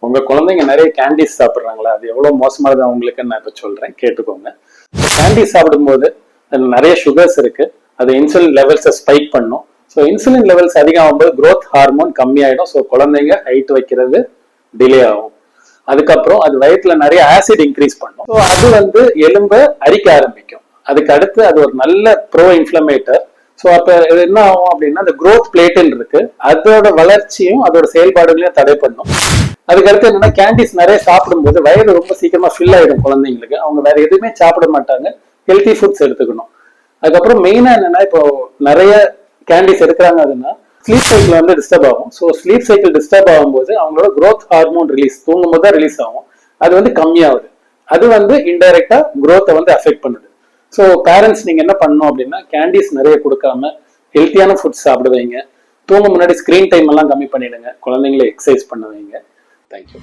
உங்க குழந்தைங்க நிறைய கேண்டீஸ் சாப்பிட்றாங்களா? அது எவ்வளவு மோசமானது அவங்களுக்குன்னு நான் இப்ப சொல்றேன், கேட்டுக்கோங்க. கேண்டீஸ் சாப்பிடும்போது அதுல நிறைய சுகர்ஸ் இருக்கு. அது இன்சுலின் லெவல்ஸை ஸ்பைக் பண்ணும். ஸோ இன்சுலின் லெவல்ஸ் அதிகமாகும்போது growth ஹார்மோன் கம்மியாயிடும். ஸோ குழந்தைங்க ஹைட் வைக்கிறது டிலே ஆகும். அதுக்கப்புறம் அது வயிற்றுல நிறைய ஆசிட் இன்க்ரீஸ் பண்ணும். ஸோ அது எலும்பை அரிக்க ஆரம்பிக்கும். அதுக்கு அடுத்து அது ஒரு நல்ல ப்ரோ இன்ஃபிளமேட்டர். ஸோ அப்ப இது என்ன ஆகும் அப்படின்னா, அந்த growth பிளேட்டின் இருக்கு, அதோட வளர்ச்சியும் அதோட செயல்பாடுகளையும் தடை பண்ணும். அதுக்கடுத்து என்னன்னா, கேண்டீஸ் நிறைய சாப்பிடும்போது வயிறு ரொம்ப சீக்கிரமா ஃபில் ஆயிடும் குழந்தைங்களுக்கு. அவங்க வேற எதுவுமே சாப்பிட மாட்டாங்க, ஹெல்த்தி ஃபுட்ஸ் எடுத்துக்கணும். அதுக்கப்புறம் மெயினா என்னன்னா, இப்போ நிறைய கேண்டீஸ் எடுக்கிறாங்க. அதுனா ஸ்லீப் சைக்கிள் டிஸ்டர்ப் ஆகும். ஸோ ஸ்லீப் சைக்கிள் டிஸ்டர்ப் ஆகும்போது அவங்களோட growth ஹார்மோன் ரிலீஸ் தூங்கும் போது தான் ரிலீஸ் ஆகும். அது கம்மியாகுது. அது இன்டைரக்டா growth அஃபெக்ட் பண்ணுது. ஸோ பேரண்ட்ஸ் நீங்க என்ன பண்ணணும் அப்படின்னா, கேண்டீஸ் நிறைய கொடுக்காம ஹெல்த்தியான ஃபுட்ஸ் சாப்பிட வைங்க. தூங்க முன்னாடி ஸ்கிரீன் டைம் எல்லாம் கம்மி பண்ணிடுங்க. குழந்தைங்களை எக்ஸசைஸ் பண்ண வைங்க. தேங்க்யூ.